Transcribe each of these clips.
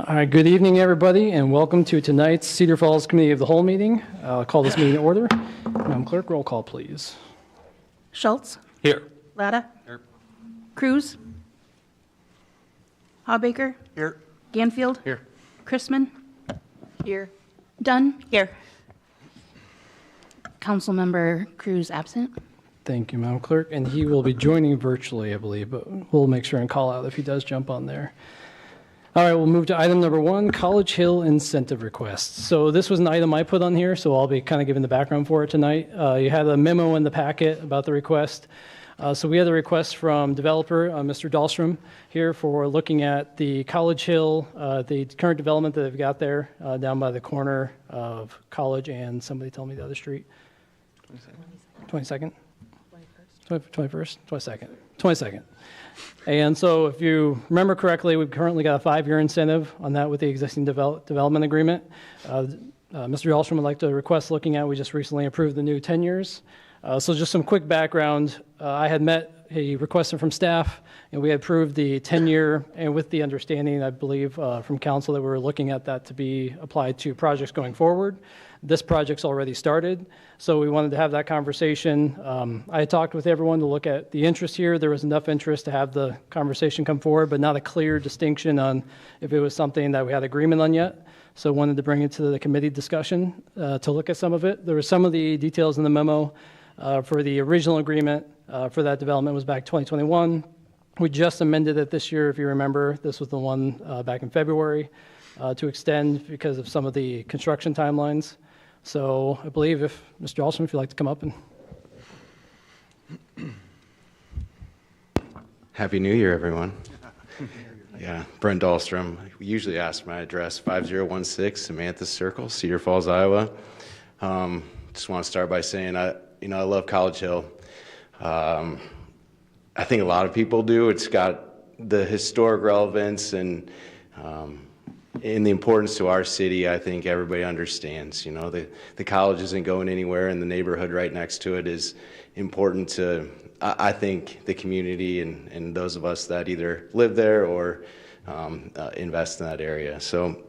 All right, good evening, everybody, and welcome to tonight's Cedar Falls Committee of the Whole meeting. I'll call this meeting to order. Madam Clerk, roll call, please. Schultz. Here. Latta. Here. Cruz. Hawbaker. Here. Ganfield. Here. Chrisman. Here. Dunn. Here. Councilmember Cruz absent. Thank you, Madam Clerk, and he will be joining virtually, I believe, but we'll make sure and call out if he does jump on there. All right, we'll move to item number 1, College Hill incentive requests. So this was an item I put on here, so I'll be kind of giving the background for it tonight. You had a memo in the packet about the request. So we had a request from developer, Mr. Dahlstrom, here for looking at the College Hill, the current development that they've got there down by the corner of College and somebody tell me the other street. 22nd? 21st? 22nd. 22nd. And so if you remember correctly, we've currently got a 5-year incentive on that with the existing development agreement. Mr. Dahlstrom would like to request looking at, we just recently approved the new 10 years. So just some quick background. I had met, he requested from staff, and we had approved the 10-year, and with the understanding, I believe, from council that we were looking at that to be applied to projects going forward. This project's already started, so we wanted to have that conversation. I had talked with everyone to look at the interest here. There was enough interest to have the conversation come forward, but not a clear distinction on if it was something that we had agreement on yet. So wanted to bring it to the committee discussion to look at some of it. There were some of the details in the memo for the original agreement for that development was back 2021. We just amended it this year, if you remember. This was the one back in February to extend because of some of the construction timelines. So I believe if, Mr. Dahlstrom, if you'd like to come up and. Happy New Year, everyone. Yeah, Brent Dahlstrom. We usually ask my address, 5016 Samantha Circle, Cedar Falls, Iowa. Just want to start by saying I love College Hill. I think a lot of people do. It's got the historic relevance and the importance to our city. I think everybody understands. You know, the college isn't going anywhere, and the neighborhood right next to it is important to, I think, the community and those of us that either live there or invest in that area. So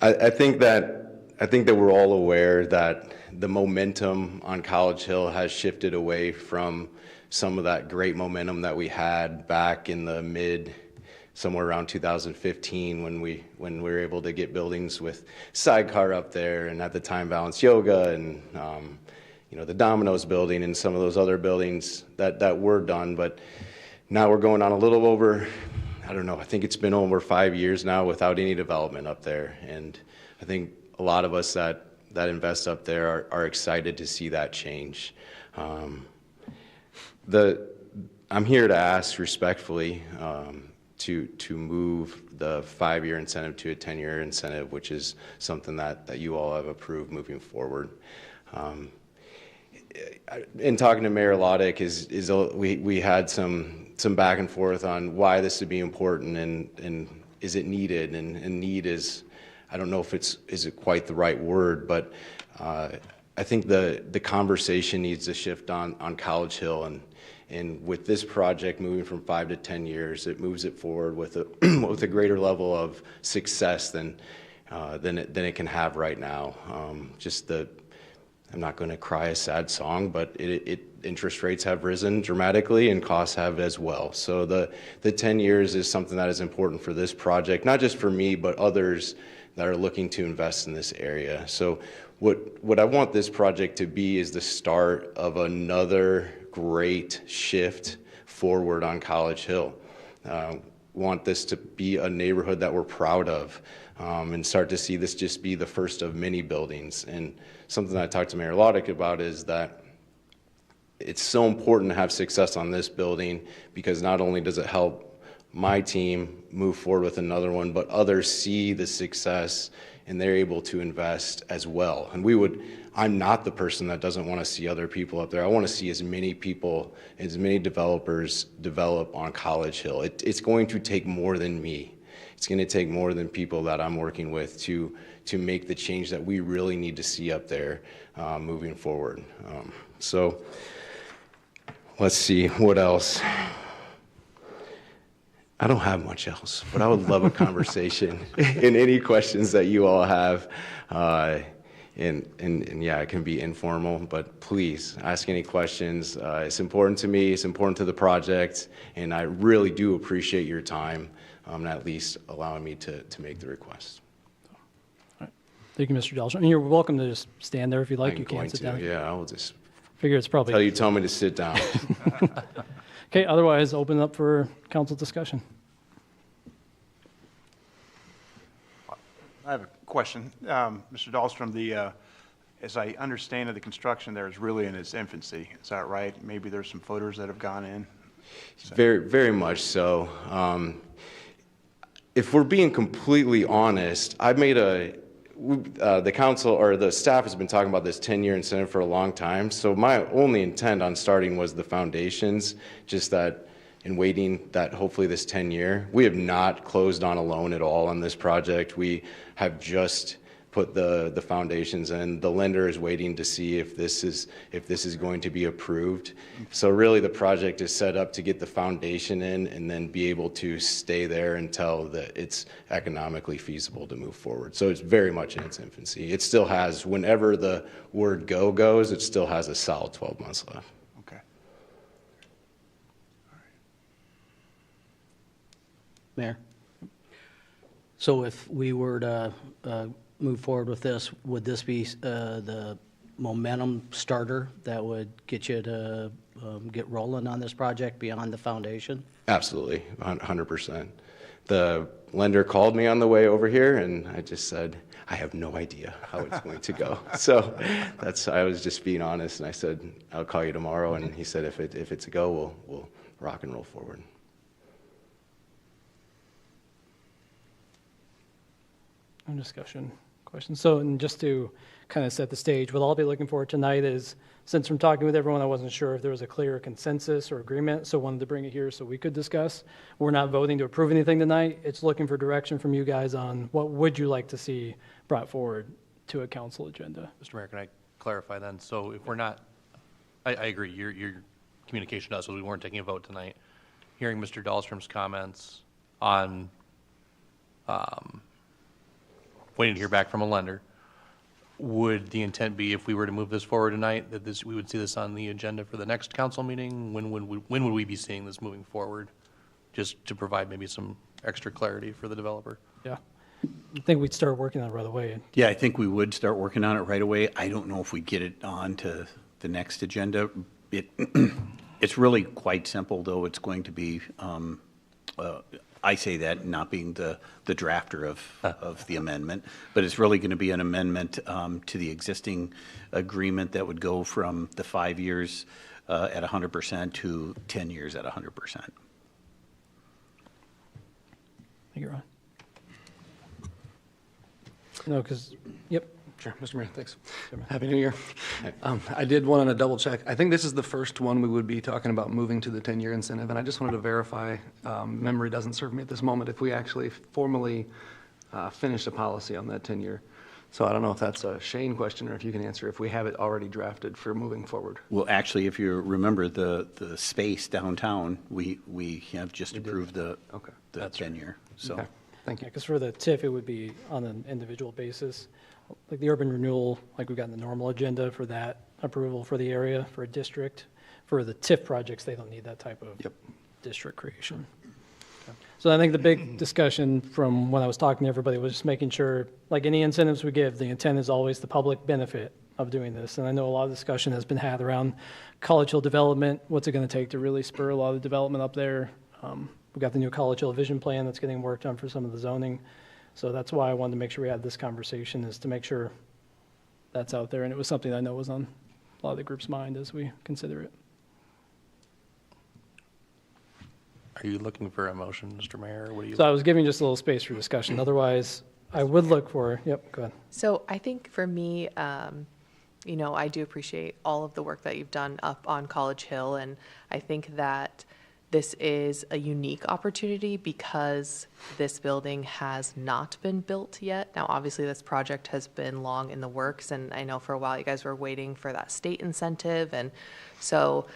I think that we're all aware that the momentum on College Hill has shifted away from some of that great momentum that we had back in the somewhere around 2015 when we were able to get buildings with sidecar up there, and at the time Balance Yoga and the Domino's building and some of those other buildings that were done. But now we're going on a little over, I don't know, I think it's been over 5 years now without any development up there. And I think a lot of us that invest up there are excited to see that change. I'm here to ask respectfully to move the 5-year incentive to a 10-year incentive, which is something that you all have approved moving forward. In talking to Mayor Loddick, we had some back and forth on why this would be important and is it needed, and need is, I don't know if is it quite the right word, but I think the conversation needs to shift on College Hill, and with this project moving from 5 to 10 years, it moves it forward with a greater level of success than it can have right now. I'm not going to cry a sad song, but interest rates have risen dramatically and costs have as well. So the 10 years is something that is important for this project, not just for me, but others that are looking to invest in this area. So what I want this project to be is the start of another great shift forward on College Hill. Want this to be a neighborhood that we're proud of, and start to see this just be the first of many buildings. And something that I talked to Mayor Loddick about is that it's so important to have success on this building, because not only does it help my team move forward with another one, but others see the success and they're able to invest as well. And I'm not the person that doesn't want to see other people up there. I want to see as many people, as many developers develop on College Hill. It's going to take more than me. It's going to take more than people that I'm working with to make the change that we really need to see up there moving forward. So let's see, what else? I don't have much else, but I would love a conversation and any questions that you all have. And yeah, it can be informal, but please ask any questions. It's important to me, it's important to the project, and I really do appreciate your time, at least allowing me to make the request. All right. Thank you, Mr. Dahlstrom. And you're welcome to just stand there if you'd like. You can sit down. Yeah, I will just Figure it's probably. tell me to sit down. Okay, otherwise, open up for council discussion. I have a question. Mr. Dahlstrom, as I understand it, the construction there is really in its infancy. Is that right? Maybe there's some footers that have gone in? Very, very much so. If we're being completely honest, I've made the council or the staff has been talking about this 10-year incentive for a long time. So my only intent on starting was the foundations, just that in waiting that hopefully this 10-year. We have not closed on a loan at all on this project. We have just put the foundations in. The lender is waiting to see if this is going to be approved. So really the project is set up to get the foundation in and then be able to stay there until it's economically feasible to move forward. So it's very much in its infancy. It still has, whenever the word go goes, it still has a solid 12 months left. Okay. Mayor? So if we were to move forward with this, would this be the momentum starter that would get you to get rolling on this project beyond the foundation? Absolutely, 100%. The lender called me on the way over here, and I just said, I have no idea how it's going to go. So I was just being honest, and I said, I'll call you tomorrow. And he said, if it's a go, we'll rock and roll forward. No discussion, questions. So, and just to kind of set the stage, what I'll be looking for tonight is, since from talking with everyone, I wasn't sure if there was a clear consensus or agreement, so wanted to bring it here so we could discuss. We're not voting to approve anything tonight. It's looking for direction from you guys on what would you like to see brought forward to a council agenda. Mr. Mayor, can I clarify then? So if we're not, I agree, your communication to us was we weren't taking a vote tonight. Hearing Mr. Dahlstrom's comments on waiting to hear back from a lender, would the intent be, if we were to move this forward tonight, that we would see this on the agenda for the next council meeting? When would we be seeing this moving forward? Just to provide maybe some extra clarity for the developer. Yeah. I think we'd start working on it right away. Yeah, I think we would start working on it right away. I don't know if we get it on to the next agenda. It's really quite simple, though. It's going to be, I say that not being the drafter of the amendment, but it's really going to be an amendment to the existing agreement that would go from the 5 years at 100% to 10 years at 100%. Thank you, Ron. No, because, yep. Sure, Mr. Mayor, thanks. Happy New Year. I did want to double check. I think this is the first one we would be talking about moving to the 10-year incentive, and I just wanted to verify, memory doesn't serve me at this moment, if we actually formally finish a policy on that 10-year. So I don't know if that's a Shane question or if you can answer if we have it already drafted for moving forward. Well, actually, if you remember the space downtown, we have just approved the 10-year. So. Okay, thank you. Because for the TIF, it would be on an individual basis. Like the urban renewal, like we've got in the normal agenda for that approval for the area, for a district. For the TIF projects, they don't need that type of district creation. So I think the big discussion from when I was talking to everybody was just making sure, like any incentives we give, the intent is always the public benefit of doing this. And I know a lot of discussion has been had around College Hill development. What's it going to take to really spur a lot of development up there? We've got the new College Hill vision plan that's getting worked on for some of the zoning. So that's why I wanted to make sure we had this conversation, is to make sure that's out there. And it was something I know was on a lot of the group's mind as we consider it. Are you looking for a motion, Mr. Mayor? Or what are you? So I was giving just a little space for discussion. Otherwise, I would look for, yep, go ahead. So I think for me, you know, I do appreciate all of the work that you've done up on College Hill. And I think that this is a unique opportunity because this building has not been built yet. Now, obviously, this project has been long in the works, and I know for a while you guys were waiting for that state incentive. And so,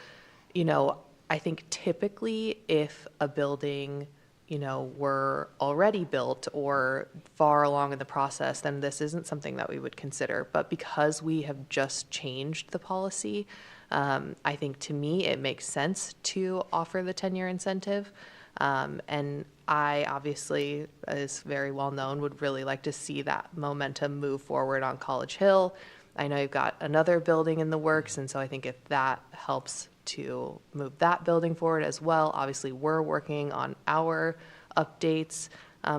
you know, I think typically if a building, you know, were already built or far along in the process, then this isn't something that we would consider. But because we have just changed the policy, I think to me it makes sense to offer the 10-year incentive. And I obviously, as very well known, would really like to see that momentum move forward on College Hill. I know you've got another building in the works, and so I think if that helps to move that building forward as well. Obviously, we're working on our updates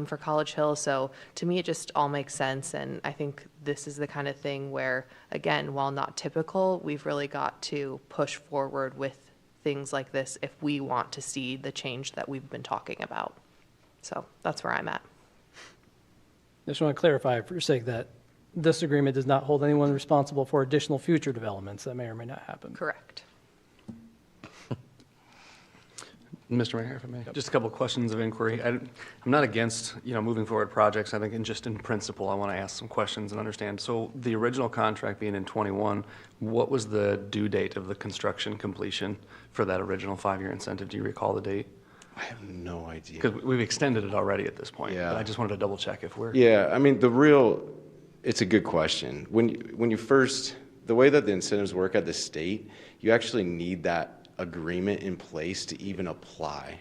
for College Hill. So to me, it just all makes sense. And I think this is the kind of thing where, again, while not typical, we've really got to push forward with things like this if we want to see the change that we've been talking about. So that's where I'm at. I just want to clarify for your sake that this agreement does not hold anyone responsible for additional future developments that may or may not happen. Correct. Mr. Mayor, if I may, just a couple of questions of inquiry. I'm not against, you know, moving forward projects. I think in principle, I want to ask some questions and understand. So the original contract being in 21, what was the due date of the construction completion for that original 5-year incentive? Do you recall the date? I have no idea. Because we've extended it already at this point. Yeah. But I just wanted to double check if we're. Yeah, I mean, it's a good question. When you first, the way that the incentives work at the state, you actually need that agreement in place to even apply.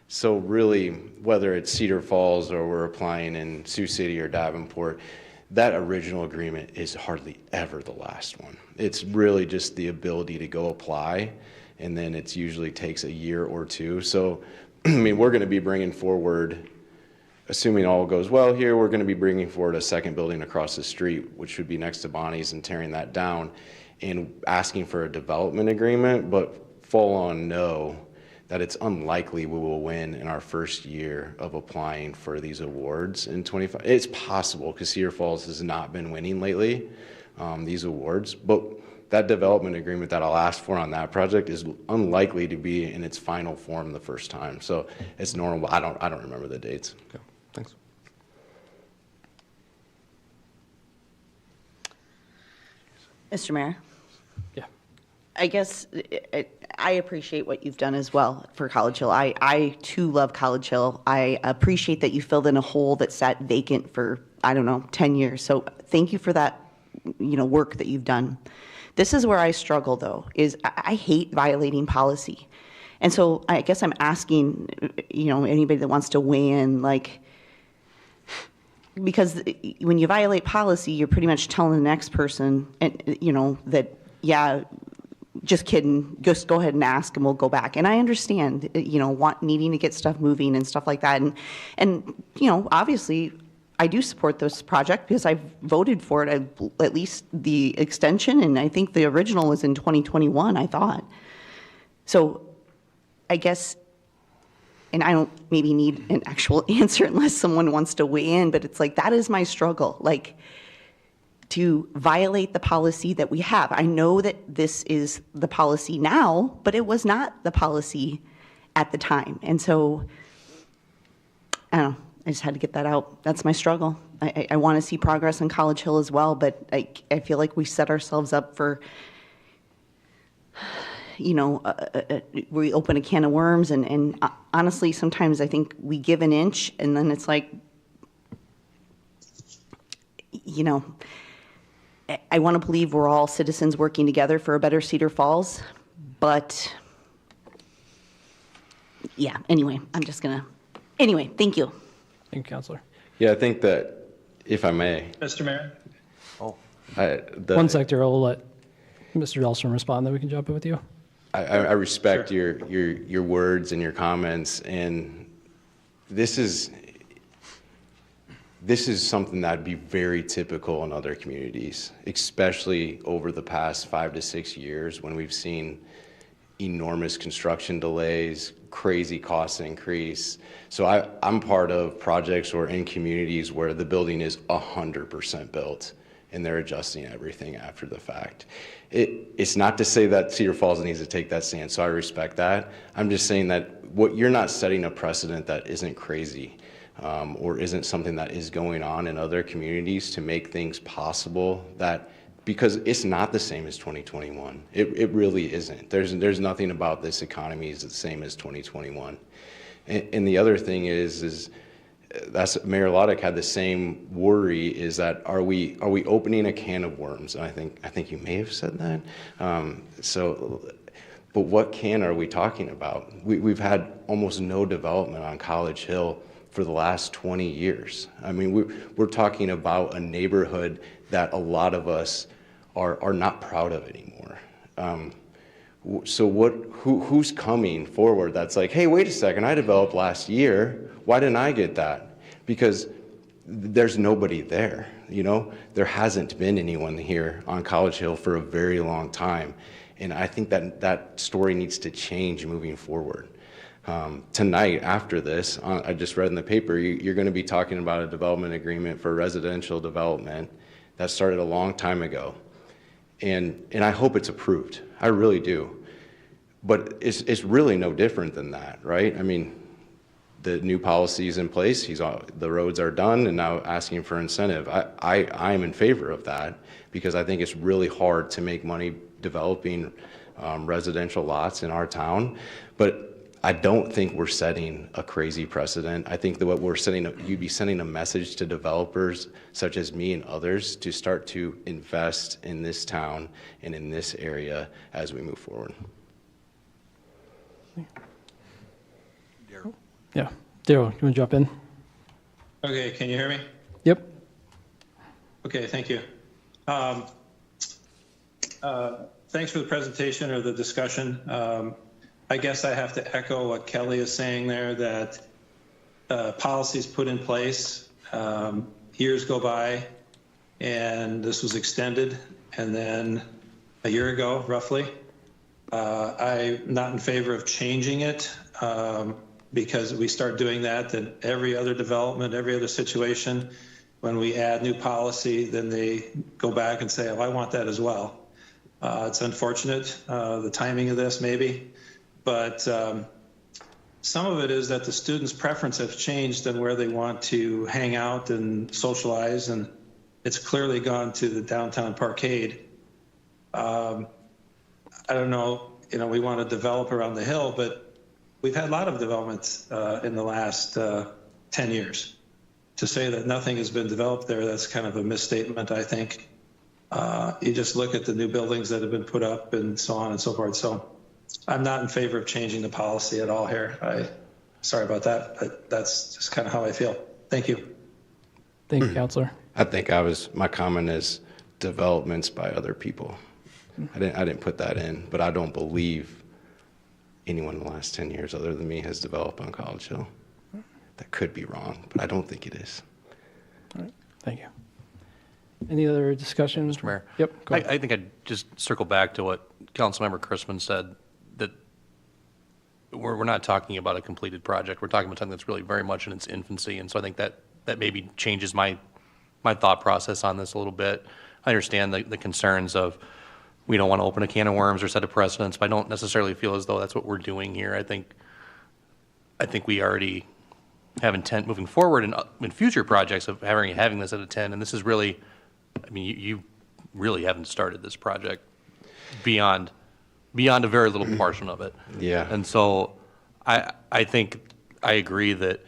So really, whether it's Cedar Falls or we're applying in Sioux City or Davenport, that original agreement is hardly ever the last one. It's really just the ability to go apply, and then it usually takes a year or two. So, I mean, we're going to be bringing forward, assuming all goes well here, we're going to be bringing forward a second building across the street, which would be next to Bonnie's, and tearing that down and asking for a development agreement, but full on no, that it's unlikely we will win in our first year of applying for these awards in 25. It's possible because Cedar Falls has not been winning lately, these awards, but that development agreement that I'll ask for on that project is unlikely to be in its final form the first time. So it's normal. I don't remember the dates. Okay, thanks. Mr. Mayor, Yeah. I guess I appreciate what you've done as well for College Hill. I too love College Hill. I appreciate that you filled in a hole that sat vacant for, I don't know, 10 years. So thank you for that, work that you've done. This is where I struggle, though, is I hate violating policy. And so I guess I'm asking, anybody that wants to weigh in, because when you violate policy, you're pretty much telling the next person, that, yeah, just kidding, just go ahead and ask and we'll go back. And I understand, needing to get stuff moving and stuff like that. And obviously, I do support this project because I voted for it, at least the extension, and I think the original was in 2021, I thought. So I guess, and I don't maybe need an actual answer unless someone wants to weigh in, but it's that is my struggle, to violate the policy that we have. I know that this is the policy now, but it was not the policy at the time. And so, I don't know, I just had to get that out. That's my struggle. I want to see progress on College Hill as well, but I feel like we set ourselves up for, we open a can of worms, and honestly, sometimes I think we give an inch, and then it's I want to believe we're all citizens working together for a better Cedar Falls, but yeah, anyway, thank you. Thank you, Counselor. Yeah, I think that, if I may. Mr. Mayor? One sec, Darrell. We'll let Mr. Dahlstrom respond, then we can jump in with you. I respect your words and your comments, and this is something that'd be very typical in other communities, especially over the past 5 to 6 years when we've seen enormous construction delays, crazy cost increase. So I'm part of projects or in communities where the building is 100% built and they're adjusting everything after the fact. It's not to say that Cedar Falls needs to take that stance, so I respect that. I'm just saying that you're not setting a precedent that isn't crazy, or isn't something that is going on in other communities to make things possible, because it's not the same as 2021. It really isn't. There's nothing about this economy is the same as 2021. And the other thing is that's Mayor Loddick had the same worry, is that are we opening a can of worms? And I think you may have said that. But what can are we talking about? We've had almost no development on College Hill for the last 20 years. I mean, we're talking about a neighborhood that a lot of us are not proud of anymore. So who's coming forward that's like, hey, wait a second, I developed last year. Why didn't I get that? Because there's nobody there, There hasn't been anyone here on College Hill for a very long time. And I think that story needs to change moving forward. Tonight, after this, I just read in the paper, you're going to be talking about a development agreement for residential development that started a long time ago. And I hope it's approved. I really do. But it's really no different than that, right? I mean, the new policy is in place. The roads are done, and now asking for incentive. I'm in favor of that because I think it's really hard to make money developing residential lots in our town. But I don't think we're setting a crazy precedent. I think that what we're you'd be sending a message to developers such as me and others to start to invest in this town and in this area as we move forward. Yeah. Daryl, you want to jump in? Okay, can you hear me? Yep. Okay, thank you. Thanks for the presentation or the discussion. I guess I have to echo what Kelly is saying there, that policies put in place, years go by, and this was extended, and then a year ago, roughly, I'm not in favor of changing it, because if we start doing that, then every other development, every other situation, when we add new policy, then they go back and say, oh, I want that as well. It's unfortunate, the timing of this maybe, but some of it is that the students' preference has changed and where they want to hang out and socialize, and it's clearly gone to the downtown parkade. I don't know, we want to develop around the hill, but we've had a lot of developments in the last 10 years. To say that nothing has been developed there, that's kind of a misstatement, I think. You just look at the new buildings that have been put up and so on and so forth. So I'm not in favor of changing the policy at all here. Sorry about that, but that's just kind of how I feel. Thank you. Thank you, Counselor. I think my comment is developments by other people. I didn't put that in, but I don't believe anyone in the last 10 years other than me has developed on College Hill. That could be wrong, but I don't think it is. All right, thank you. Any other discussion? Mr. Mayor? Yep, go ahead. I think I'd just circle back to what Councilmember Chrisman said, that we're not talking about a completed project. We're talking about something that's really very much in its infancy. And so I think that maybe changes my thought process on this a little bit. I understand the concerns of we don't want to open a can of worms or set a precedence, but I don't necessarily feel as though that's what we're doing here. I think we already have intent moving forward in future projects of having this at a 10. And this is really, I mean, you really haven't started this project beyond a very little portion of it. Yeah. And so I think I agree that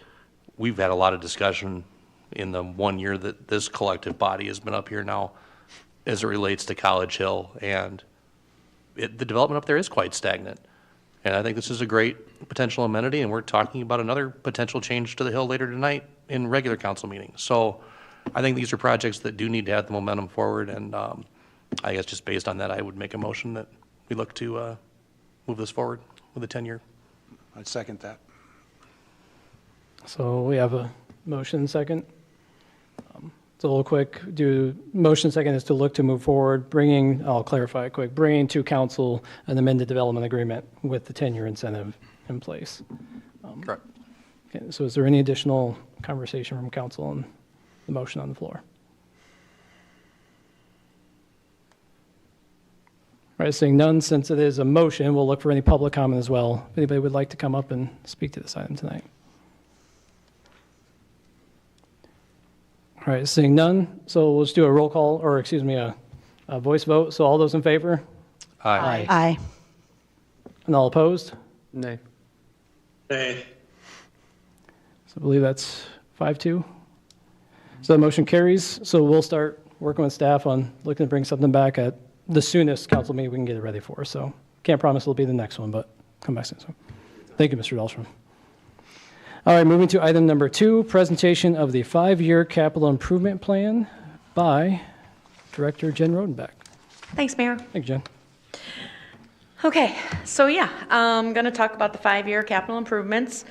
we've had a lot of discussion in the 1 year that this collective body has been up here now as it relates to College Hill, and the development up there is quite stagnant. And I think this is a great potential amenity, and we're talking about another potential change to the hill later tonight in regular council meetings. So I think these are projects that do need to have the momentum forward, and I guess just based on that, I would make a motion that we look to move this forward with a 10-year. I'd second that. So we have a motion second. So a little quick, motion second is to look to move forward, I'll clarify it quick, bringing to council an amended development agreement with the 10-year incentive in place. Correct. Okay, so is there any additional conversation from council on the motion on the floor? All right, seeing none, since it is a motion, we'll look for any public comment as well. If anybody would like to come up and speak to this item tonight. All right, seeing none, so let's do a roll call, or excuse me, a voice vote. So all those in favor? Aye. Aye. And all opposed? Nay. Nay. So I believe that's 5-2. So the motion carries. So we'll start working with staff on looking to bring something back at the soonest council meeting we can get it ready for. So can't promise it'll be the next one, but come back soon. So thank you, Mr. Dahlstrom. All right, moving to item number 2, presentation of the 5-year capital improvement plan by Director Jen Rodenbeck. Thanks, Mayor. Thank you, Jen. Okay, so yeah, I'm going to talk about the 5-year capital improvements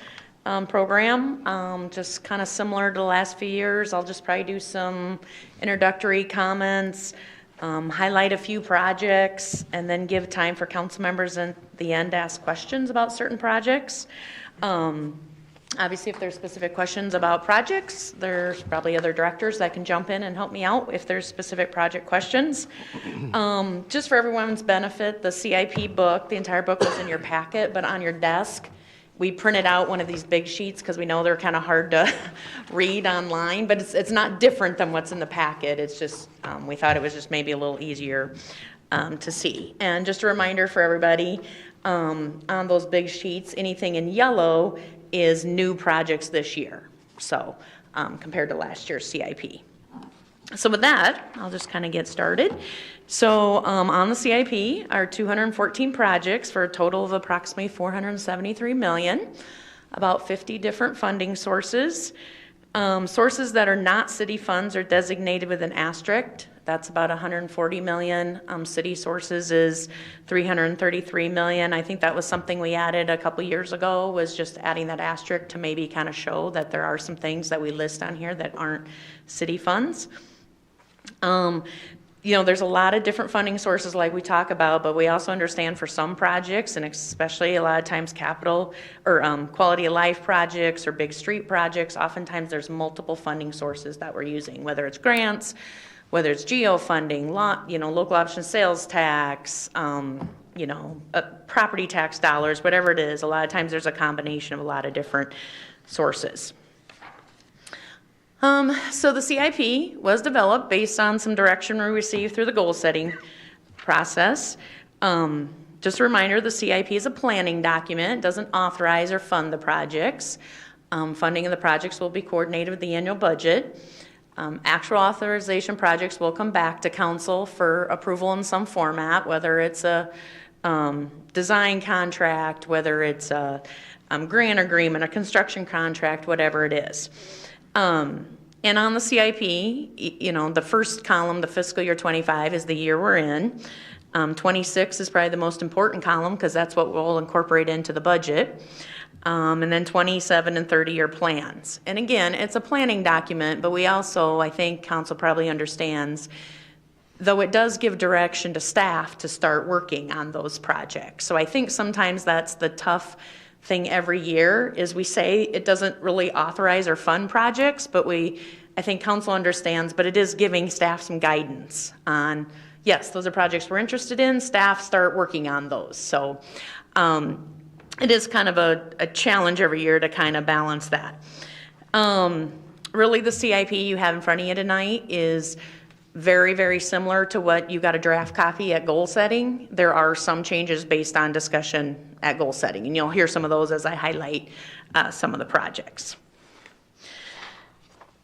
program. Just kind of similar to the last few years. I'll just probably do some introductory comments, highlight a few projects, and then give time for council members at the end to ask questions about certain projects. Obviously, if there's specific questions about projects, there's probably other directors that can jump in and help me out if there's specific project questions. Just for everyone's benefit, the CIP book, the entire book was in your packet, but on your desk, we printed out one of these big sheets because we know they're kind of hard to read online, but it's not different than what's in the packet. It's just, we thought it was just maybe a little easier to see. And just a reminder for everybody, on those big sheets, anything in yellow is new projects this year, so compared to last year's CIP. So with that, I'll just kind of get started. So on the CIP are 214 projects for a total of approximately $473 million, about 50 different funding sources. Sources that are not city funds are designated with an asterisk. That's about 140 million. City sources is 333 million. I think that was something we added a couple years ago, was just adding that asterisk to maybe kind of show that there are some things that we list on here that aren't city funds. You know, there's a lot of different funding sources like we talk about, but we also understand for some projects, and especially a lot of times capital or quality of life projects or big street projects, oftentimes there's multiple funding sources that we're using, whether it's grants, whether it's geo funding, you know, local option sales tax, you know, property tax dollars, whatever it is. A lot of times there's a combination of a lot of different sources. So the CIP was developed based on some direction we received through the goal setting process. Just a reminder, the CIP is a planning document. It doesn't authorize or fund the projects. Funding of the projects will be coordinated with the annual budget. Actual authorization projects will come back to council for approval in some format, whether it's a design contract, whether it's a grant agreement, a construction contract, whatever it is. And on the CIP, you know, the first column, the fiscal year 25 is the year we're in. 26 is probably the most important column because that's what we'll incorporate into the budget. And then 27 and 30-year plans. And again, it's a planning document, but we also, I think council probably understands, though it does give direction to staff to start working on those projects. So I think sometimes that's the tough thing every year, is we say it doesn't really authorize or fund projects, but I think council understands, but it is giving staff some guidance on, yes, those are projects we're interested in, staff start working on those. So it is kind of a challenge every year to kind of balance that. Really the CIP you have in front of you tonight is very, very similar to what you got a draft copy at goal setting. There are some changes based on discussion at goal setting, and you'll hear some of those as I highlight some of the projects.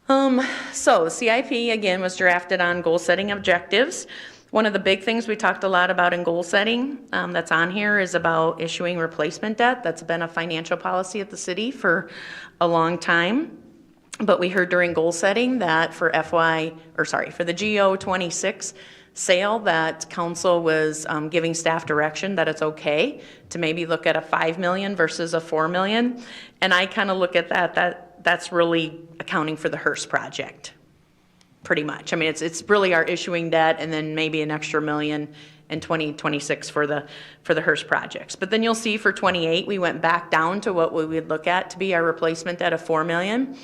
So the CIP, again, was drafted on goal setting objectives. One of the big things we talked a lot about in goal setting that's on here is about issuing replacement debt. That's been a financial policy at the city for a long time. But we heard during goal setting that for for the GO 26 sale, that council was giving staff direction that it's okay to maybe look at a $5 million versus a $4 million. And I kind of look at that's really accounting for the Hearst project, pretty much. I mean, it's really our issuing debt and then maybe an extra $1 million in 2026 for the Hearst projects. But then you'll see for 28, we went back down to what we would look at to be our replacement debt of $4 million.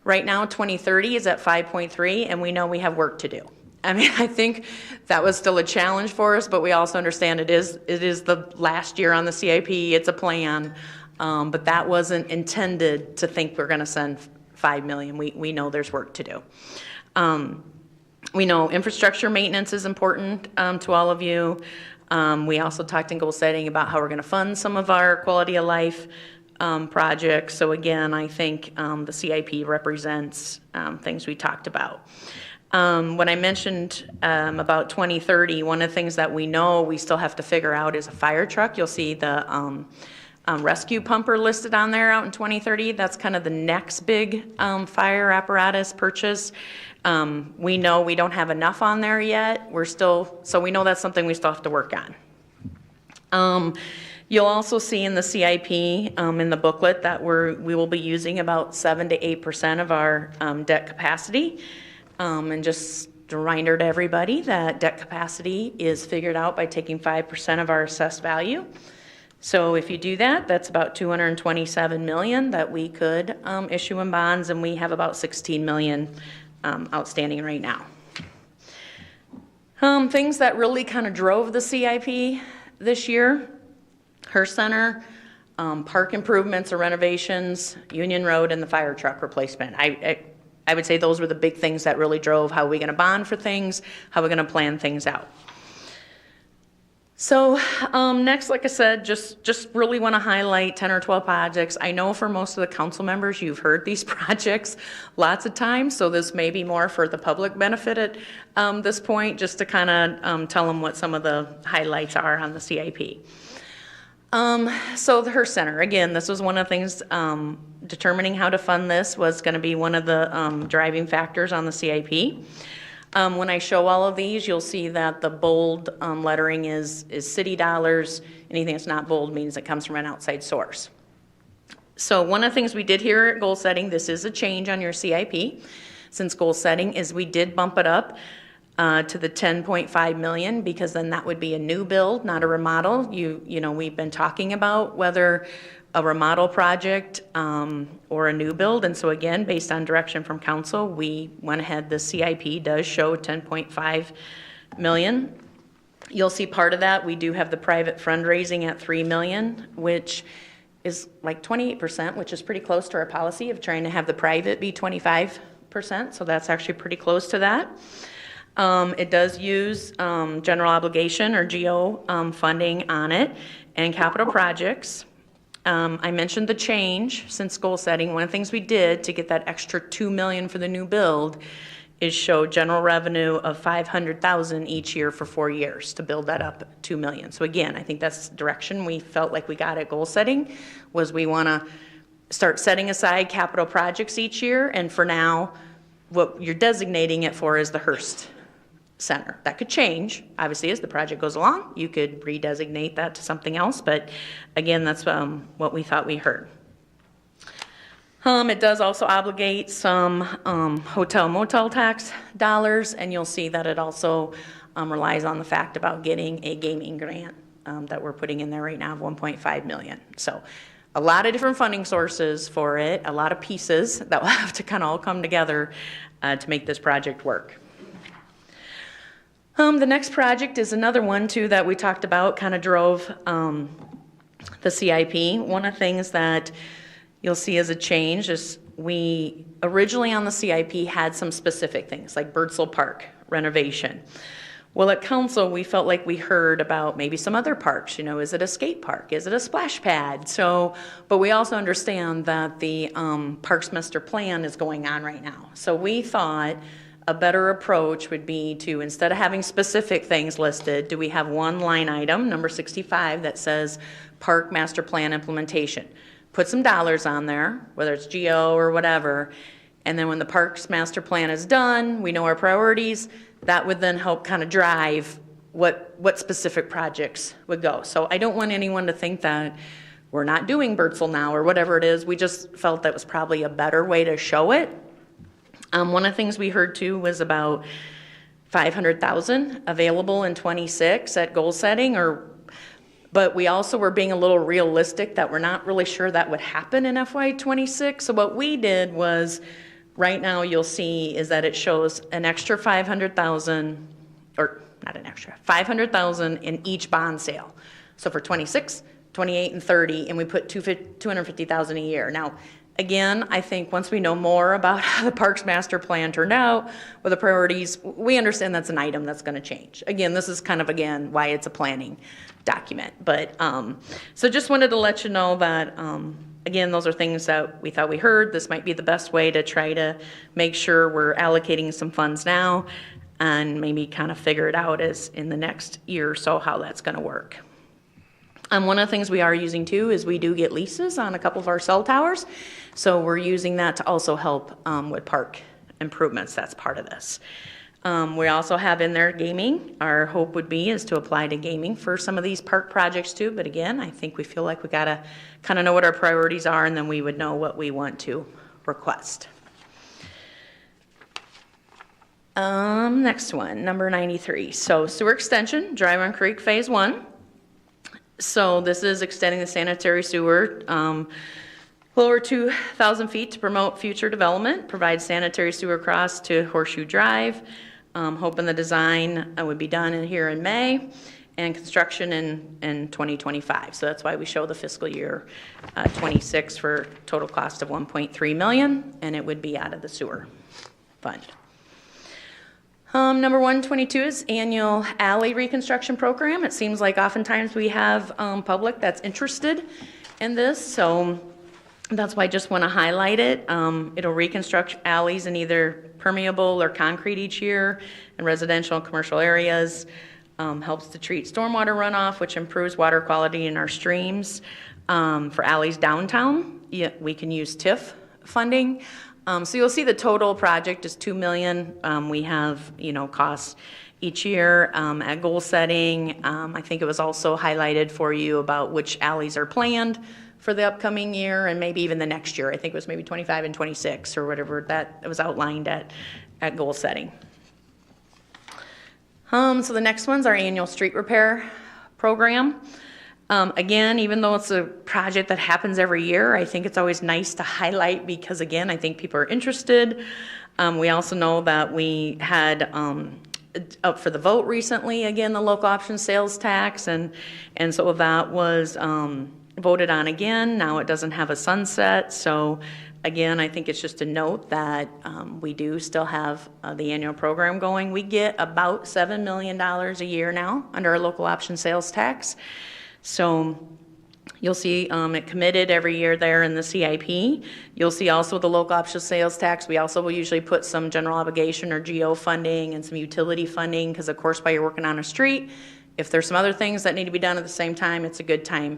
Right now, 2030 is at 5.3, and we know we have work to do. I mean, I think that was still a challenge for us, but we also understand it is the last year on the CIP. It's a plan, but that wasn't intended to think we're going to send $5 million. We know there's work to do. We know infrastructure maintenance is important to all of you. We also talked in goal setting about how we're going to fund some of our quality of life projects. So again, I think the CIP represents things we talked about. When I mentioned about 2030, one of the things that we know we still have to figure out is a fire truck. You'll see the rescue pumper listed on there out in 2030. That's kind of the next big fire apparatus purchase. We know we don't have enough on there yet. So we know that's something we still have to work on. You'll also see in the CIP, in the booklet, that we will be using about 7 to 8% of our debt capacity. And just a reminder to everybody that debt capacity is figured out by taking 5% of our assessed value. So if you do that, that's about $227 million that we could issue in bonds, and we have about $16 million outstanding right now. Things that really kind of drove the CIP this year: Hearst Center, park improvements or renovations, Union Road, and the fire truck replacement. I would say those were the big things that really drove how we're going to bond for things, how we're going to plan things out. So next, like I said, just really want to highlight 10 or 12 projects. I know for most of the council members, you've heard these projects lots of times, so this may be more for the public benefit at this point, just to kind of tell them what some of the highlights are on the CIP. So the Hearst Center, again, this was one of the things, determining how to fund this was going to be one of the driving factors on the CIP. When I show all of these, you'll see that the bold lettering is city dollars. Anything that's not bold means it comes from an outside source. So one of the things we did here at goal setting, this is a change on your CIP since goal setting, is we did bump it up to the 10.5 million, because then that would be a new build, not a remodel. You know, we've been talking about whether a remodel project or a new build, and so again, based on direction from council, we went ahead. The CIP does show 10.5 million. You'll see part of that. We do have the private fundraising at 3 million, which is like 28%, which is pretty close to our policy of trying to have the private be 25%. So that's actually pretty close to that. It does use general obligation or GO funding on it and capital projects. I mentioned the change since goal setting. One of the things we did to get that extra 2 million for the new build is show general revenue of 500,000 each year for 4 years to build that up 2 million. So again, I think that's the direction we felt like we got at goal setting, was we want to start setting aside capital projects each year, and for now, what you're designating it for is the Hearst Center. That could change, obviously, as the project goes along. You could redesignate that to something else, but again, that's what we thought we heard. It does also obligate some hotel motel tax dollars, and you'll see that it also relies on the fact about getting a gaming grant that we're putting in there right now of 1.5 million. So a lot of different funding sources for it, a lot of pieces that will have to kind of all come together to make this project work. The next project is another one too that we talked about, kind of drove the CIP. One of the things that you'll see as a change is we originally on the CIP had some specific things like Birdsell Park renovation. Well, at council, we felt like we heard about maybe some other parks. You know, is it a skate park? Is it a splash pad? So, but we also understand that the Parks Master Plan is going on right now. So we thought a better approach would be to, instead of having specific things listed, do we have one line item, number 65, that says Park Master Plan implementation? Put some dollars on there, whether it's GO or whatever, and then when the Parks Master Plan is done, we know our priorities. That would then help kind of drive what specific projects would go. So I don't want anyone to think that we're not doing Birdsell now or whatever it is. We just felt that was probably a better way to show it. One of the things we heard too was about 500,000 available in 26 at goal setting, but we also were being a little realistic that we're not really sure that would happen in FY 26. So what we did was, right now you'll see is that it shows an extra 500,000, or not an extra, 500,000 in each bond sale. So for 26, 28, and 30, and we put 250,000 a year. Now, again, I think once we know more about how the Parks Master Plan turned out, with the priorities, we understand that's an item that's going to change. Again, this is kind of, again, why it's a planning document. But, so just wanted to let you know that, again, those are things that we thought we heard. This might be the best way to try to make sure we're allocating some funds now and maybe kind of figure it out as in the next year or so how that's going to work. One of the things we are using too is we do get leases on a couple of our cell towers. So we're using that to also help with park improvements. That's part of this. We also have in there gaming. Our hope would be is to apply to gaming for some of these park projects too. But again, I think we feel like we gotta kind of know what our priorities are, and then we would know what we want to request. Next one, number 93. So sewer extension, Dry Run Creek Phase 1. So this is extending the sanitary sewer lower 2,000 feet to promote future development, provide sanitary sewer across to Horseshoe Drive. Hoping the design would be done here in May, and construction in 2025. So that's why we show the fiscal year 26 for total cost of 1.3 million, and it would be out of the sewer fund. Number 122 is annual alley reconstruction program. It seems like oftentimes we have public that's interested in this, so that's why I just want to highlight it. It'll reconstruct alleys in either permeable or concrete each year in residential and commercial areas. helps to treat stormwater runoff, which improves water quality in our streams. For alleys downtown, we can use TIF funding. So you'll see the total project is $2 million. We have, costs each year at goal setting. I think it was also highlighted for you about which alleys are planned for the upcoming year and maybe even the next year. I think it was maybe 25 and 26 or whatever that was outlined at goal setting. So the next one's our annual street repair program. Again, even though it's a project that happens every year, I think it's always nice to highlight because, again, I think people are interested. We also know that we had up for the vote recently, again, the local option sales tax, and so that was voted on again. Now it doesn't have a sunset, so again, I think it's just a note that we do still have the annual program going. We get about $7 million a year now under our local option sales tax. So you'll see it committed every year there in the CIP. You'll see also the local option sales tax. We also will usually put some general obligation or GO funding and some utility funding because, of course, while you're working on a street, if there's some other things that need to be done at the same time, it's a good time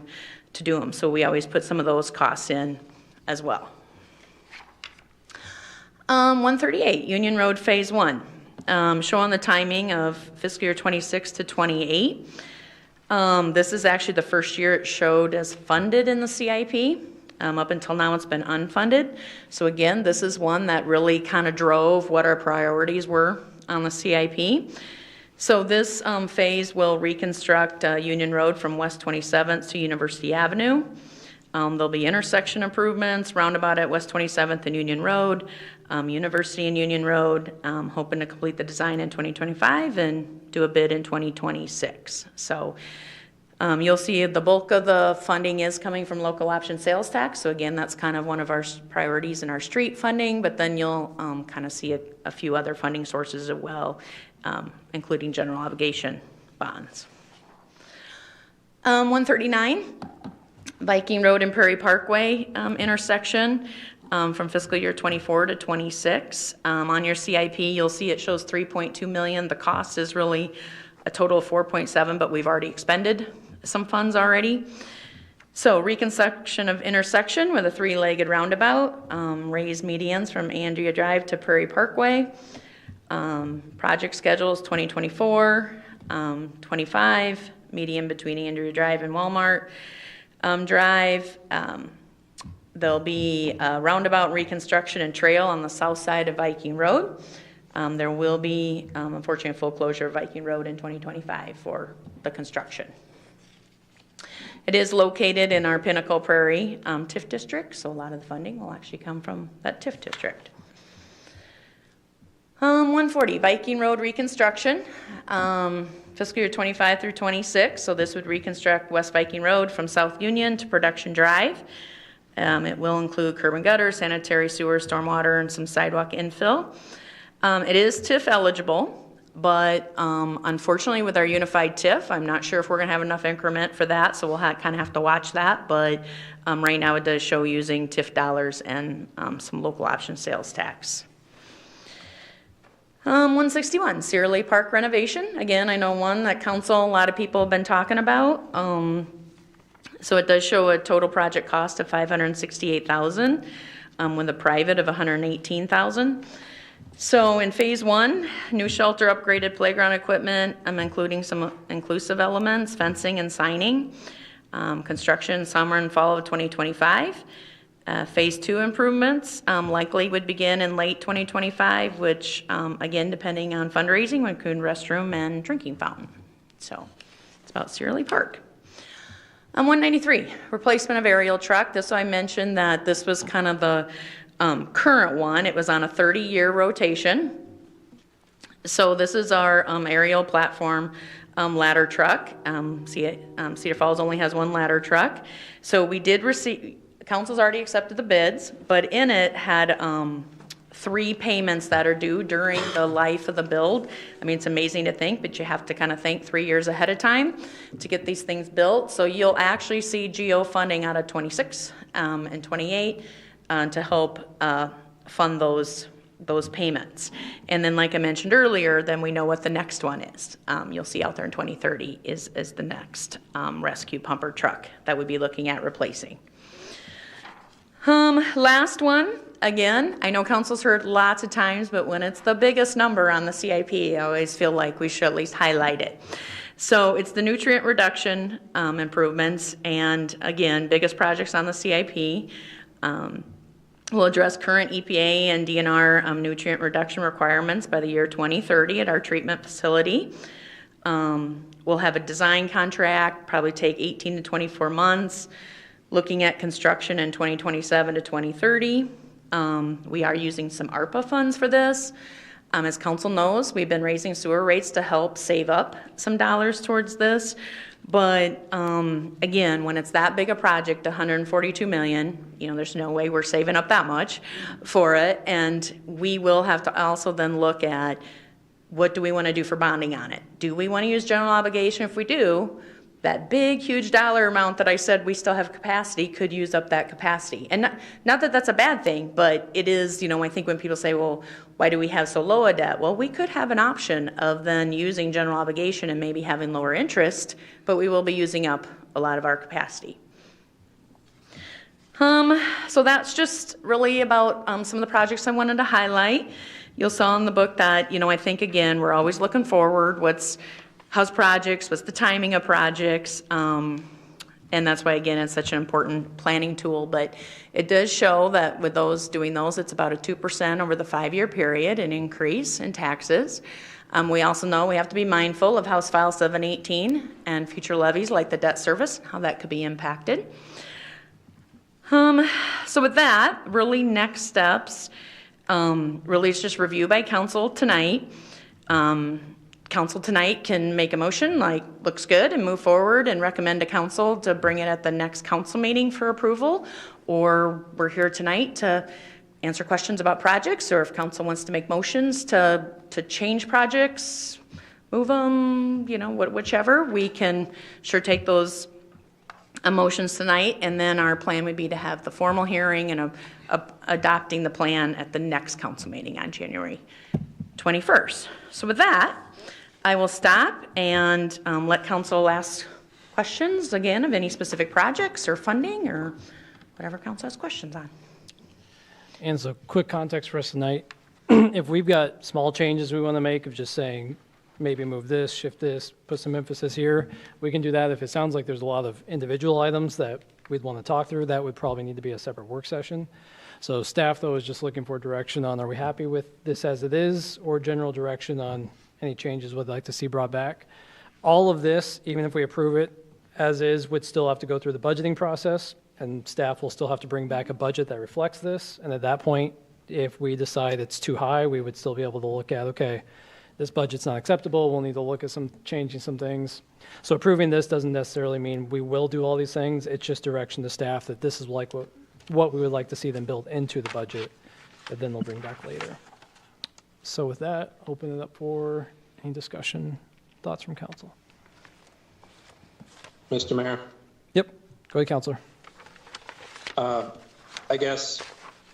to do them. So we always put some of those costs in as well. 138, Union Road Phase 1, showing the timing of fiscal year 26 to 28. This is actually the first year it showed as funded in the CIP. Up until now, it's been unfunded. So again, this is one that really kind of drove what our priorities were on the CIP. So this phase will reconstruct Union Road from West 27th to University Avenue. There'll be intersection improvements, roundabout at West 27th and Union Road, University and Union Road, hoping to complete the design in 2025 and do a bid in 2026. So you'll see the bulk of the funding is coming from local option sales tax. So again, that's kind of one of our priorities in our street funding, but then you'll kind of see a few other funding sources as well, including general obligation bonds. 139. Viking Road and Prairie Parkway intersection from fiscal year 24 to 26. On your CIP, you'll see it shows 3.2 million. The cost is really a total of 4.7, but we've already expended some funds already. So reconstruction of intersection with a three-legged roundabout, raised medians from Andrea Drive to Prairie Parkway. Project schedule is 2024, 25, median between Andrea Drive and Walmart Drive. There'll be a roundabout reconstruction and trail on the south side of Viking Road. There will be, unfortunately, a full closure of Viking Road in 2025 for the construction. It is located in our Pinnacle Prairie TIF district, so a lot of the funding will actually come from that TIF district. 140, Viking Road reconstruction. Fiscal year 25 through 26, so this would reconstruct West Viking Road from South Union to Production Drive. It will include curb and gutter, sanitary sewer, stormwater, and some sidewalk infill. It is TIF eligible, but unfortunately with our unified TIF, I'm not sure if we're going to have enough increment for that, so we'll kind of have to watch that, but right now it does show using TIF dollars and some local option sales tax. 161, Cedar Lake Park renovation. Again, I know one that council, a lot of people have been talking about. So it does show a total project cost of $568,000 with a private of $118,000. So in phase 1, new shelter, upgraded playground equipment, including some inclusive elements, fencing and signing. Construction summer and fall of 2025. Phase 2 improvements likely would begin in late 2025, which again, depending on fundraising, would include restroom and drinking fountain. So it's about Cedar Lake Park. 193, replacement of aerial truck. This, I mentioned that this was kind of the current one. It was on a 30-year rotation. So this is our aerial platform ladder truck. Cedar Falls only has one ladder truck. So we did receive, council's already accepted the bids, but in it had 3 payments that are due during the life of the build. I mean, it's amazing to think, but you have to kind of think 3 years ahead of time to get these things built. So you'll actually see GO funding out of 26 and 28 to help fund those those payments. And then, like I mentioned earlier, then we know what the next one is. You'll see out there in 2030 is the next rescue pumper truck that we'd be looking at replacing. Last one, again, I know council's heard lots of times, but when it's the biggest number on the CIP, I always feel like we should at least highlight it. So it's the nutrient reduction improvements, and again, biggest projects on the CIP. We'll address current EPA and DNR nutrient reduction requirements by the year 2030 at our treatment facility. We'll have a design contract, probably take 18 to 24 months, looking at construction in 2027 to 2030. We are using some ARPA funds for this. As council knows, we've been raising sewer rates to help save up some dollars towards this. But again, when it's that big a project, 142 million, you know, there's no way we're saving up that much for it. And we will have to also then look at what do we want to do for bonding on it? Do we want to use general obligation? If we do, that big, huge dollar amount that I said we still have capacity could use up that capacity. And not that that's a bad thing, but it is, you know, I think when people say, well, why do we have so low a debt? Well, we could have an option of then using general obligation and maybe having lower interest, but we will be using up a lot of our capacity. So that's just really about some of the projects I wanted to highlight. You'll saw in the book that, you know, I think, again, we're always looking forward. How's projects? What's the timing of projects? And that's why, again, it's such an important planning tool. But it does show that with doing those, it's about a 2% over the 5-year period, an increase in taxes. We also know we have to be mindful of House File 718 and future levies like the debt service, how that could be impacted. So with that, really next steps, really it's just review by council tonight. Council tonight can make a motion like looks good and move forward and recommend to council to bring it at the next council meeting for approval, or we're here tonight to answer questions about projects, or if council wants to make motions to change projects, move them, you know, whichever, we can sure take those motions tonight, and then our plan would be to have the formal hearing and adopting the plan at the next council meeting on January 21st. So with that, I will stop and let council ask questions, again, of any specific projects or funding or whatever council has questions on. And so quick context for us tonight. If we've got small changes we want to make of just saying, maybe move this, shift this, put some emphasis here, we can do that. If it sounds like there's a lot of individual items that we'd want to talk through, that would probably need to be a separate work session. So staff, though, is just looking for direction on, are we happy with this as it is, or general direction on any changes we'd like to see brought back. All of this, even if we approve it as is, would still have to go through the budgeting process, and staff will still have to bring back a budget that reflects this. And at that point, if we decide it's too high, we would still be able to look at, okay, this budget's not acceptable, we'll need to look at changing some things. So approving this doesn't necessarily mean we will do all these things. It's just direction to staff that this is like what we would like to see them build into the budget that then they'll bring back later. So with that, open it up for any discussion, thoughts from council. Mr. Mayor, Yep, go ahead, Councilor. I guess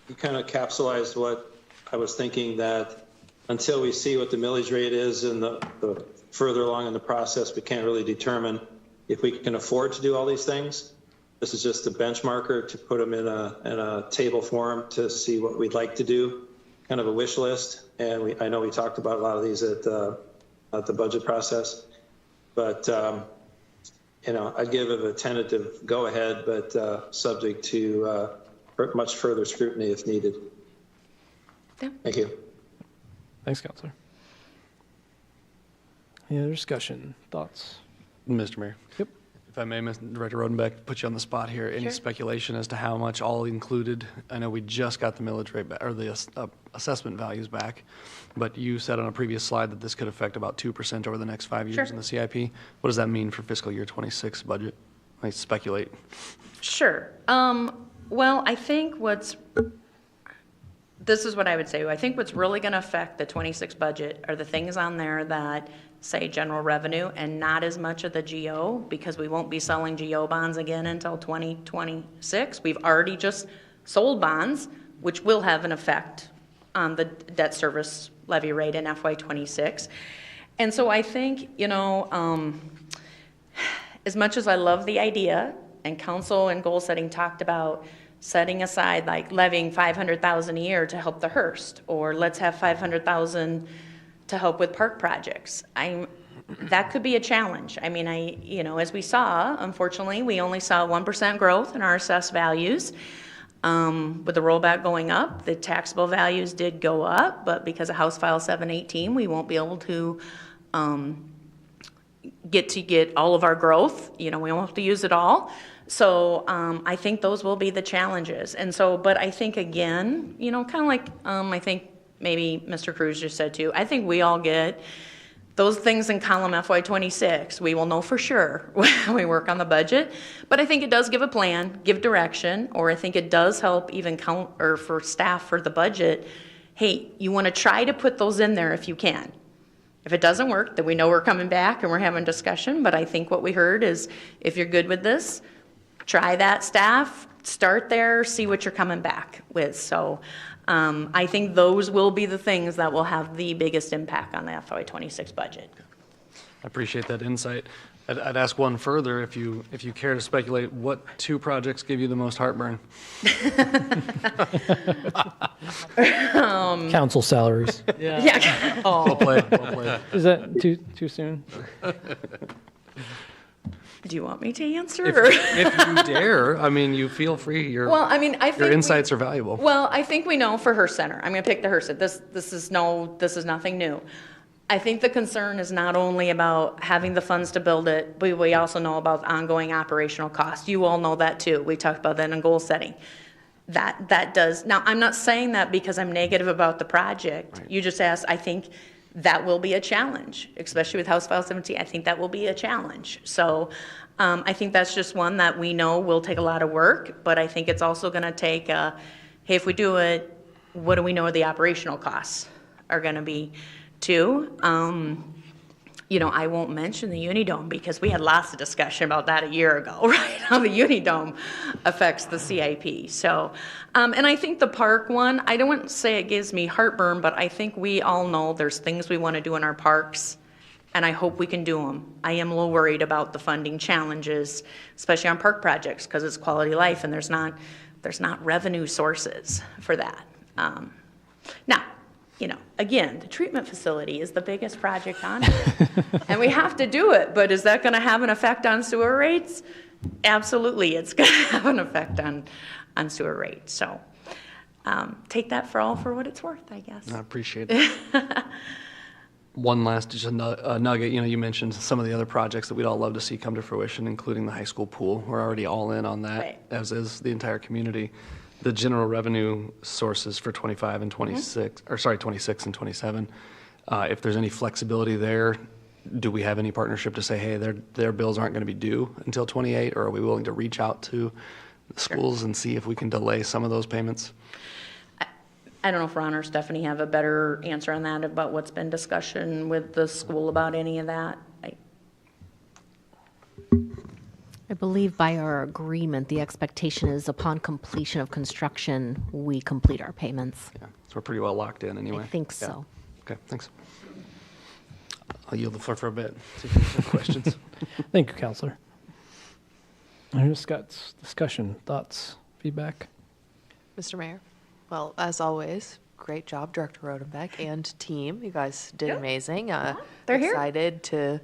you kind of capsulized what I was thinking, that until we see what the millage rate is and the further along in the process, we can't really determine if we can afford to do all these things. This is just a benchmarker to put them in a table form to see what we'd like to do, kind of a wish list. And I know we talked about a lot of these at the budget process, but you know, I'd give it a tentative go ahead, but subject to much further scrutiny if needed. Yeah. Thank you. Thanks, Councilor. Any other discussion, thoughts? Mr. Mayor. Yep. If I may, Mr. Director Rodenbeck, put you on the spot here. Any Sure. speculation as to how much all included? I know we just got the millage rate back, or the assessment values back, but you said on a previous slide that this could affect about 2% over the next 5 years Sure. in the CIP. What does that mean for fiscal year 26 budget? I speculate. Sure. Well, I think this is what I would say. I think what's really going to affect the 26 budget are the things on there that say general revenue and not as much of the GO, because we won't be selling GO bonds again until 2026. We've already just sold bonds, which will have an effect on the debt service levy rate in FY '26. And so I think, as much as I love the idea, and council and goal setting talked about setting aside, like levying $500,000 a year to help the Hearst, or let's have $500,000 to help with park projects. That could be a challenge. I mean, as we saw, unfortunately, we only saw 1% growth in our assessed values. With the rollback going up, the taxable values did go up, but because of House File 718, we won't be able to get all of our growth. We won't have to use it all. So I think those will be the challenges. And so, but I think again, kind of like I think maybe Mr. Cruz just said too, I think we all get those things in column FY '26. We will know for sure when we work on the budget. But I think it does give a plan, give direction, or I think it does help even for staff for the budget. Hey, you want to try to put those in there if you can. If it doesn't work, then we know we're coming back and we're having discussion. But I think what we heard is if you're good with this, try that, staff, start there, see what you're coming back with. So I think those will be the things that will have the biggest impact on the FY '26 budget. I appreciate that insight. I'd ask one further, if you care to speculate, what two projects give you the most heartburn? Council salaries. Yeah. Well played, well played. Is that too soon? Do you want me to answer? If you dare, you feel free. Well, I think your insights are valuable. Well, I think we know for Hearst Center. I'm going to pick the Hearst Center. This is nothing new. I think the concern is not only about having the funds to build it, but we also know about ongoing operational costs. You all know that too. We talked about that in goal setting. That does. Now, I'm not saying that because I'm negative about the project. Right. You just asked. I think that will be a challenge, especially with House File 17. I think that will be a challenge. So I think that's just one that we know will take a lot of work, but I think it's also going to take, hey, if we do it, what do we know the operational costs are going to be too? I won't mention the Unidome because we had lots of discussion about that a year ago, right? How the Unidome affects the CIP. So, and I think the park one, I don't want to say it gives me heartburn, but I think we all know there's things we want to do in our parks, and I hope we can do them. I am a little worried about the funding challenges, especially on park projects, because it's quality of life, and there's not revenue sources for that. Now, again, the treatment facility is the biggest project on it, and we have to do it, but is that going to have an effect on sewer rates? Absolutely, it's going to have an effect on sewer rates. So take that for what it's worth, I guess. I appreciate it. One last just a nugget. You mentioned some of the other projects that we'd all love to see come to fruition, including the high school pool. We're already all in on that, right, as is the entire community. The general revenue sources for 25 and 26, or sorry, 26 and 27. If there's any flexibility there, do we have any partnership to say, hey, their bills aren't going to be due until 28, or are we willing to reach out to the schools and see if we can delay some of those payments? I don't know if Ron or Stephanie have a better answer on that about what's been discussion with the school about any of that. I believe by our agreement, the expectation is upon completion of construction, we complete our payments. Yeah, so we're pretty well locked in anyway. I think so. Okay, thanks. I'll yield the floor for a bit. See if there's any questions. Thank you, Counselor. Scott's discussion, thoughts, feedback? Mr. Mayor, well, as always, great job, Director Rodenbeck and team. You guys did amazing. They're here. Excited to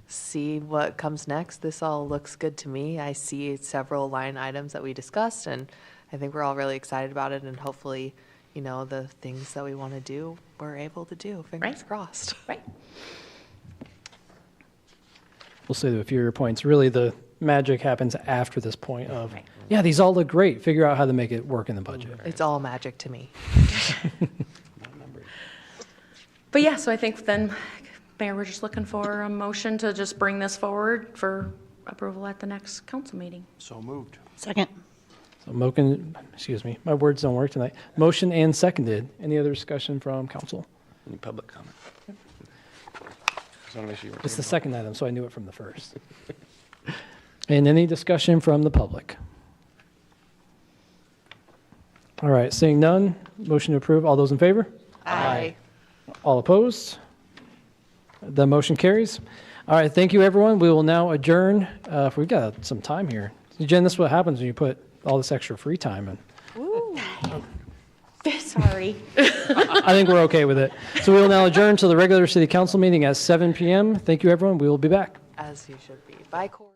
see what comes next. This all looks good to me. I see several line items that we discussed, and I think we're all really excited about it, and hopefully, the things that we want to do, we're able to do. Fingers crossed. Right. We'll say to a few of your points. Really, the magic happens after this point of, yeah, these all look great. Figure out how to make it work in the budget. It's all magic to me. But yeah, so I think then, Mayor, we're just looking for a motion to just bring this forward for approval at the next council meeting. So moved. Second. So my words don't work tonight. Motion and seconded. Any other discussion from council? Any public comment? It's the second item, so I knew it from the first. And any discussion from the public? All right, seeing none, motion to approve. All those in favor? Aye. All opposed? The motion carries. All right, thank you, everyone. We will now adjourn. If we've got some time here. Jen, this is what happens when you put all this extra free time in. Ooh. Sorry. I think we're okay with it. So we will now adjourn to the regular city council meeting at 7 p.m. Thank you, everyone. We will be back. As you should be. Bye, Corey.